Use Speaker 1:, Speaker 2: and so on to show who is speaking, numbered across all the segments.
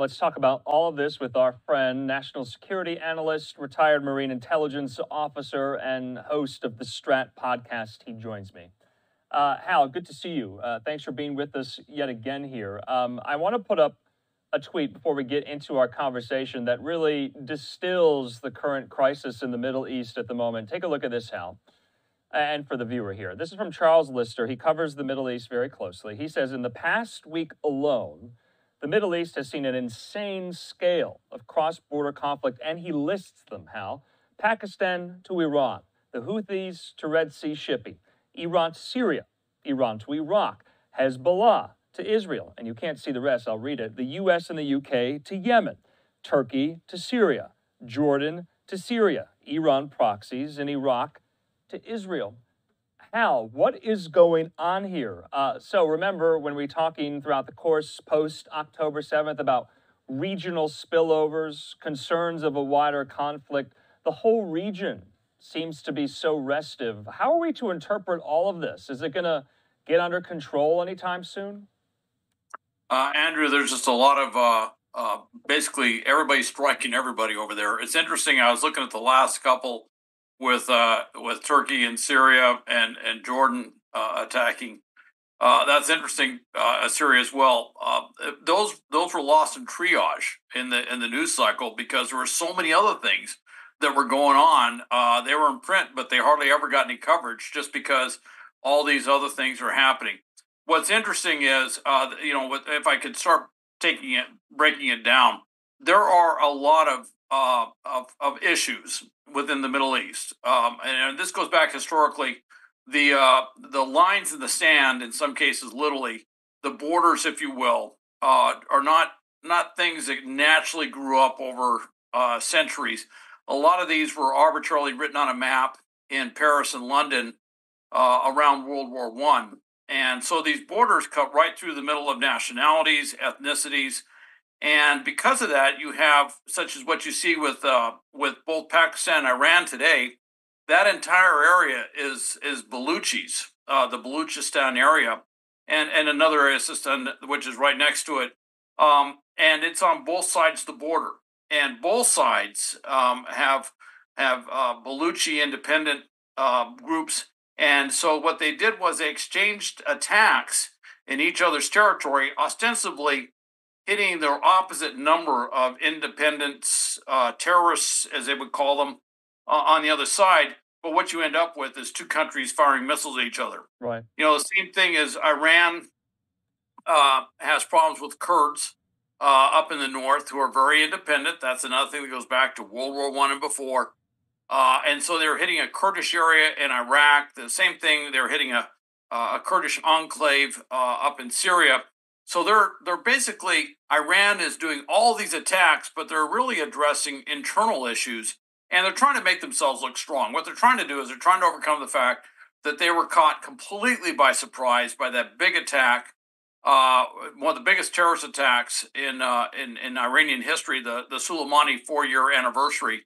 Speaker 1: Let's talk about all of this with our friend, national security analyst, retired Marine intelligence officer, and host of the Strat podcast. He joins me. Hal, good to see you. Thanks for being with us yet again here. I want to put up a tweet before we get into our conversation that really distills the current crisis in the Middle East at the moment. Take a look at this, Hal. And for the viewer here, this is from Charles Lister. He covers the Middle East very closely. He says, in the past week alone, the Middle East has seen an insane scale of cross-border conflict, and he lists them, Hal. Pakistan to Iran, the Houthis to Red Sea shipping, Iran to Syria, Iran to Iraq, Hezbollah to Israel, and you can't see the rest, I'll read it, the U.S. and the U.K. to Yemen, Turkey to Syria, Jordan to Syria, Iran proxies in Iraq to Israel. Hal, what is going on here? So remember when we were talking throughout the course post-October 7th about regional spillovers, concerns of a wider conflict, the whole region seems to be so restive. How are we to interpret all of this? Is it going to get under control anytime soon?
Speaker 2: Andrew, there's just a lot of basically everybody striking everybody over there. It's interesting. I was looking at the last couple with Turkey and Syria and Jordan attacking. That's interesting. Syria as well. Those were lost in triage in the news cycle because there were so many other things that were going on. They were in print, but they hardly ever got any coverage just because all these other things are happening. What's interesting is, if I could start breaking it down, there are a lot of issues within the Middle East, and this goes back historically. The lines in the sand, in some cases, literally the borders, if you will, are not things that naturally grew up over centuries. A lot of these were arbitrarily written on a map in Paris and London around World War I. And so these borders cut right through the middle of nationalities, ethnicities, and because of that, you have such as what you see with both Pakistan and Iran today. That entire area is Baluchis, the Baluchistan area, and another area, Sistan, which is right next to it, and it's on both sides of the border, and both sides have Baluchi independent groups. And so what they did was they exchanged attacks in each other's territory, ostensibly hitting their opposite number of independents, terrorists, as they would call them, on the other side. But what you end up with is two countries firing missiles at each other.
Speaker 1: Right.
Speaker 2: The same thing as Iran has problems with Kurds up in the north who are very independent. That's another thing that goes back to World War I and before. And so they're hitting a Kurdish area in Iraq. The same thing, they're hitting a Kurdish enclave up in Syria. So they're basically, Iran is doing all these attacks, but they're really addressing internal issues, and they're trying to make themselves look strong. What they're trying to do is they're trying to overcome the fact that they were caught completely by surprise by that big attack, one of the biggest terrorist attacks in Iranian history, the Soleimani 4-year anniversary.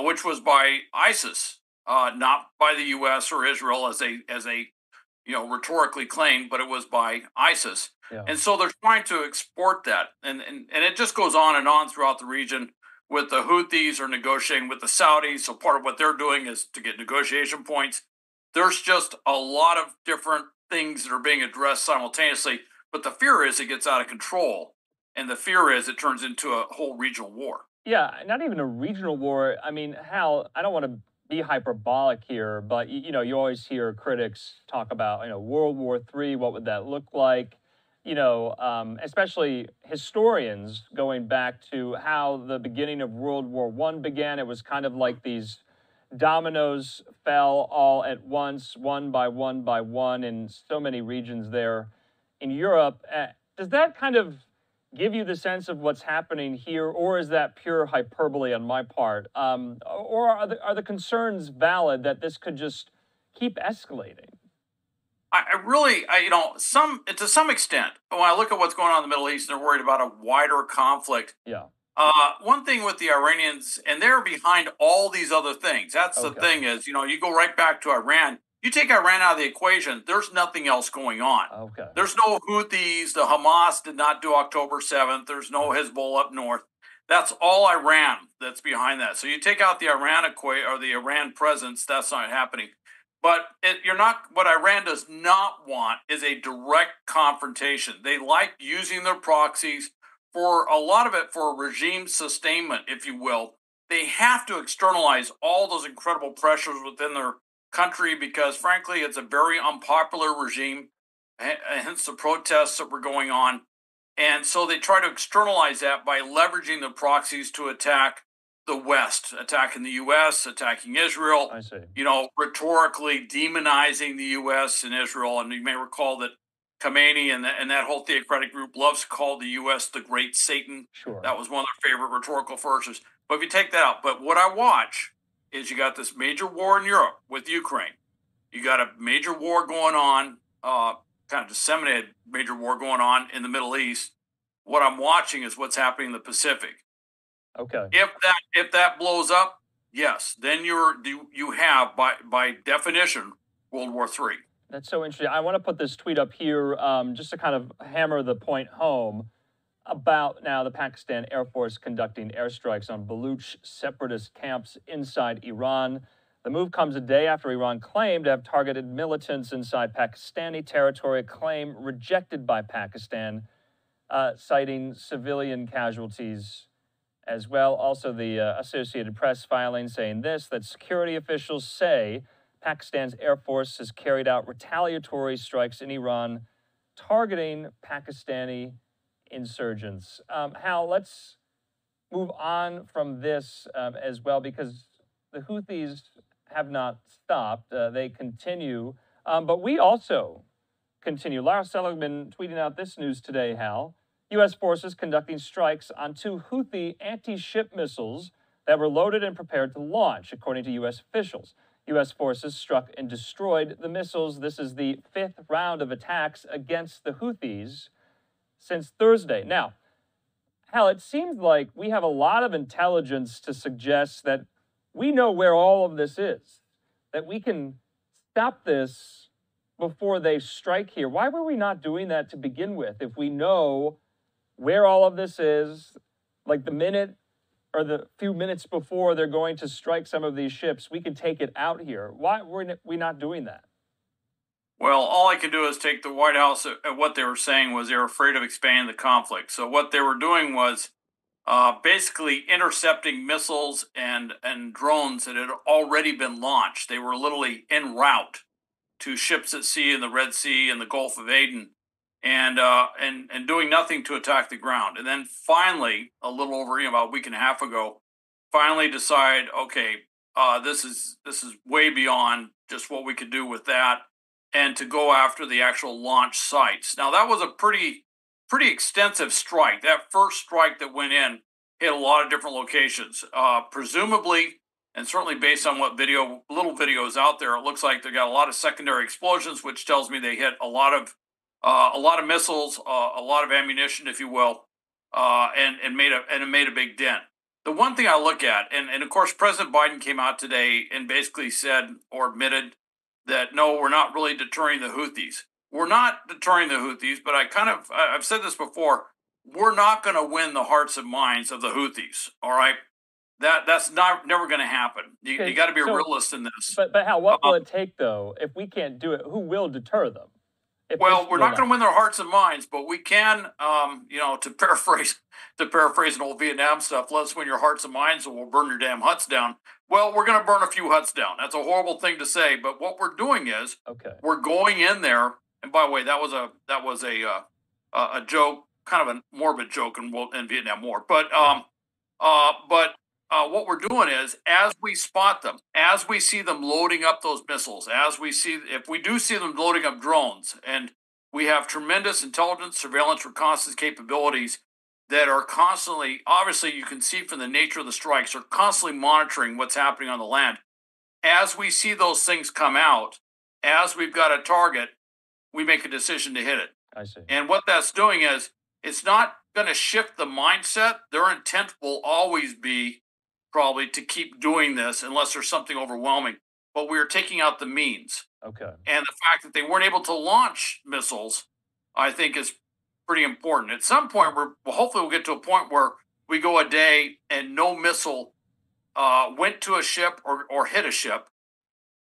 Speaker 2: Which was by ISIS, not by the U.S. or Israel as they rhetorically claimed, but it was by ISIS.
Speaker 1: Yeah.
Speaker 2: And so they're trying to export that, and it just goes on and on throughout the region. With the Houthis are negotiating with the Saudis, so part of what they're doing is to get negotiation points. There's just a lot of different things that are being addressed simultaneously, but the fear is it gets out of control, and the fear is it turns into a whole regional war.
Speaker 1: Yeah, not even a regional war. I mean, Hal, I don't want to be hyperbolic here, but, you always hear critics talk about, World War III, what would that look like? Especially historians going back to how the beginning of World War I began. It was kind of like these dominoes fell all at once, one by one, in so many regions there in Europe. Does that kind of give you the sense of what's happening here, or is that pure hyperbole on my part? Or are the concerns valid that this could just keep escalating?
Speaker 2: To some extent, when I look at what's going on in the Middle East, they're worried about a wider conflict.
Speaker 1: Yeah.
Speaker 2: One thing with the Iranians, and they're behind all these other things. That's the thing is, you go right back to Iran. You take Iran out of the equation, there's nothing else going on.
Speaker 1: Okay.
Speaker 2: There's no Houthis. The Hamas did not do October 7th. There's no Hezbollah up north. That's all Iran that's behind that. So you take out the Iran or the Iran presence, that's not happening. But what Iran does not want is a direct confrontation. They like using their proxies for a lot of it for regime sustainment, if you will. They have to externalize all those incredible pressures within their country because, frankly, it's a very unpopular regime, hence the protests that were going on. And so they try to externalize that by leveraging the proxies to attack the West, attacking the U.S., attacking Israel,
Speaker 1: I see.
Speaker 2: Rhetorically demonizing the U.S. and Israel. And you may recall that Khomeini and that whole theocratic group loves to call the U.S. the Great Satan.
Speaker 1: Sure.
Speaker 2: That was one of their favorite rhetorical verses. But if you take that out, but what I watch is you got this major war in Europe with Ukraine. You got a major war going on, kind of disseminated major war going on in the Middle East. What I'm watching is what's happening in the Pacific.
Speaker 1: Okay.
Speaker 2: If that blows up, yes, then you have by definition World War III.
Speaker 1: That's so interesting. I want to put this tweet up here just to kind of hammer the point home about now the Pakistan Air Force conducting airstrikes on Baluch separatist camps inside Iran. The move comes a day after Iran claimed to have targeted militants inside Pakistani territory, a claim rejected by Pakistan, citing civilian casualties as well. Also, the Associated Press filing saying this, that security officials say Pakistan's Air Force has carried out retaliatory strikes in Iran targeting Pakistani insurgents. Hal, let's move on from this as well, because the Houthis have not stopped. They continue, but we also continue. Lara Seligman tweeting out this news today, Hal. U.S. forces conducting strikes on 2 Houthi anti-ship missiles that were loaded and prepared to launch, according to U.S. officials. U.S. forces struck and destroyed the missiles. This is the 5th round of attacks against the Houthis since Thursday. Now, Hal, it seems like we have a lot of intelligence to suggest that we know where all of this is, that we can stop this before they strike here. Why were we not doing that to begin with if we know where all of this is, like the minute or the few minutes before they're going to strike some of these ships, we can take it out here? Why were we not doing that?
Speaker 2: Well, all I can do is take the White House at what they were saying was they were afraid of expanding the conflict. So what they were doing was basically intercepting missiles and drones that had already been launched. They were literally en route to ships at sea in the Red Sea and the Gulf of Aden, and doing nothing to attack the ground. And then finally, a little over about a week and a half ago, finally decide, okay, this is way beyond just what we could do with that, and to go after the actual launch sites. Now that was a pretty extensive strike. That first strike that went in hit a lot of different locations, presumably. And certainly based on what little videos out there, it looks like they got a lot of secondary explosions, which tells me they hit a lot of missiles, a lot of ammunition, if you will, and made a big dent. The one thing I look at, and of course, President Biden came out today and basically said or admitted that no, we're not really deterring the Houthis. We're not deterring the Houthis, but I've said this before. We're not going to win the hearts and minds of the Houthis. All right. That's never going to happen. You got to be a realist in this.
Speaker 1: But Hal, what will it take though if we can't do it? Who will deter them?
Speaker 2: Well, we're not going to win their hearts and minds, but we can, to paraphrase an old Vietnam stuff. Let's win your hearts and minds, and we'll burn your damn huts down. Well, we're going to burn a few huts down. That's a horrible thing to say, but what we're doing is we're going in there. And by the way, that was a joke, kind of a morbid joke in Vietnam War, but what we're doing is, as we spot them, as we see them loading up those missiles, if we do see them loading up drones, and we have tremendous intelligence, surveillance, reconnaissance capabilities that are constantly, obviously you can see from the nature of the strikes, are constantly monitoring what's happening on the land. As we see those things come out, as we've got a target, we make a decision to hit it.
Speaker 1: I see.
Speaker 2: And what that's doing is, it's not going to shift the mindset. Their intent will always be probably to keep doing this unless there's something overwhelming. But we are taking out the means.
Speaker 1: Okay.
Speaker 2: And the fact that they weren't able to launch missiles, I think, is pretty important. At some point, hopefully we'll get to a point where we go a day and no missile went to a ship or hit a ship.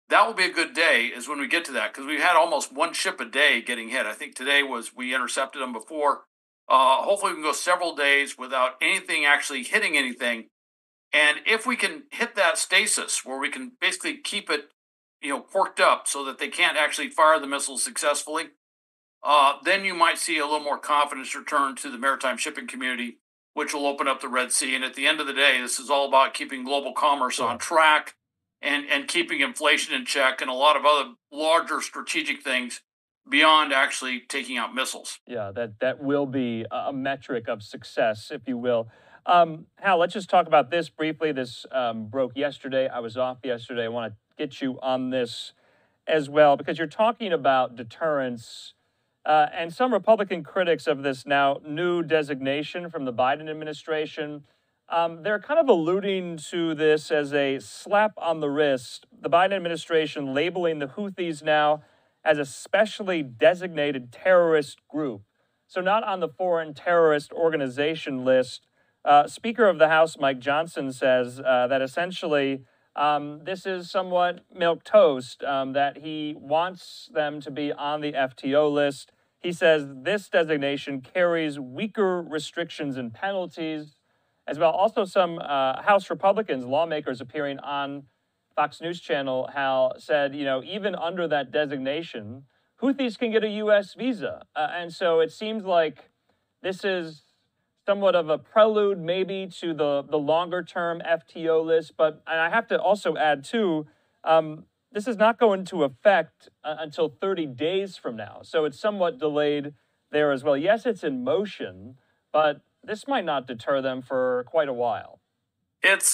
Speaker 2: That will be a good day, is when we get to that, because we've had almost one ship a day getting hit. I think today we intercepted them before. Hopefully we can go several days without anything actually hitting anything. And if we can hit that stasis where we can basically keep it, corked up so that they can't actually fire the missiles successfully, then you might see a little more confidence return to the maritime shipping community, which will open up the Red Sea. And at the end of the day, this is all about keeping global commerce on track and keeping inflation in check and a lot of other larger strategic things beyond actually taking out missiles.
Speaker 1: Yeah, that will be a metric of success, if you will. Hal, let's just talk about this briefly. This broke yesterday. I was off yesterday. I want to get you on this as well, because you're talking about deterrence. And some Republican critics of this now new designation from the Biden administration, they're kind of alluding to this as a slap on the wrist. The Biden administration labeling the Houthis now as a specially designated terrorist group. So not on the foreign terrorist organization list. Speaker of the House, Mike Johnson, says that essentially this is somewhat milquetoast, that he wants them to be on the FTO list. He says this designation carries weaker restrictions and penalties as well. Also, some House Republicans, lawmakers appearing on Fox News Channel, Hal, said, even under that designation, Houthis can get a U.S. visa. And so it seems like this is somewhat of a prelude maybe to the longer-term FTO list. But and I have to also add, too, this is not going to affect until 30 days from now. So it's somewhat delayed there as well. Yes, it's in motion, but this might not deter them for quite a while.
Speaker 2: It's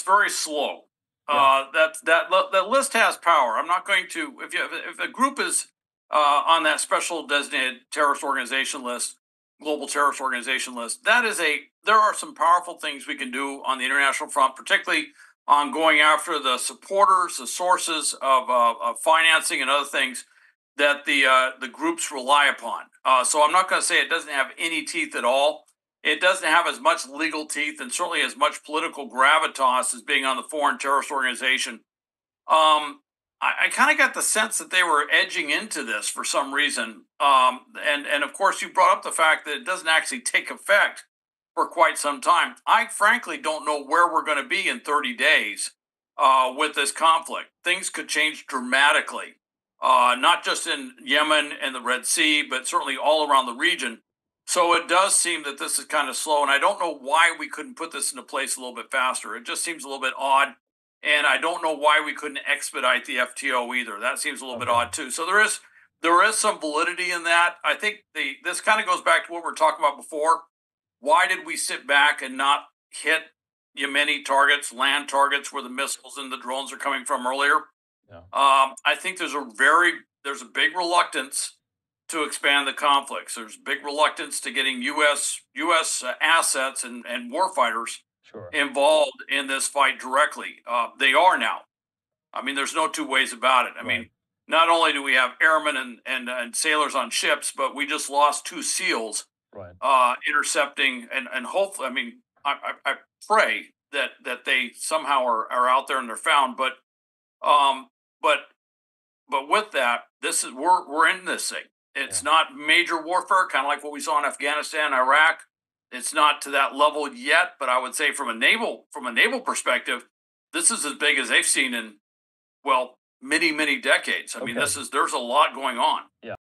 Speaker 2: very slow.
Speaker 1: Yeah.
Speaker 2: That list has power. I'm not going to, if a group is on that special designated terrorist organization list, global terrorist organization list, there are some powerful things we can do on the international front, particularly on going after the supporters, the sources of financing and other things that the groups rely upon. So I'm not going to say it doesn't have any teeth at all. It doesn't have as much legal teeth and certainly as much political gravitas as being on the foreign terrorist organization. I kind of got the sense that they were edging into this for some reason. And of course, you brought up the fact that it doesn't actually take effect for quite some time. I frankly don't know where we're going to be in 30 days with this conflict. Things could change dramatically, not just in Yemen and the Red Sea, but certainly all around the region. So it does seem that this is kind of slow, and I don't know why we couldn't put this into place a little bit faster. It just seems a little bit odd, and I don't know why we couldn't expedite the FTO either. That seems a little bit odd too. So there is some validity in that. I think this kind of goes back to what we were talking about before. Why did we sit back and not hit Yemeni targets, land targets where the missiles and the drones are coming from earlier?
Speaker 1: Yeah.
Speaker 2: I think there's a big reluctance to expand the conflicts. There's big reluctance to getting U.S. assets and warfighters involved in this fight directly. They are now. I mean, there's no two ways about it. I mean, not only do we have airmen and sailors on ships, but we just lost 2 SEALs intercepting and hopefully. I mean, I pray that they somehow are out there and they're found. But with that, we're in this thing. It's not major warfare, kind of like what we saw in Afghanistan, Iraq. It's not to that level yet, but I would say from a naval perspective, this is as big as they've seen in many decades. I mean, there's a lot going on.
Speaker 1: Yeah.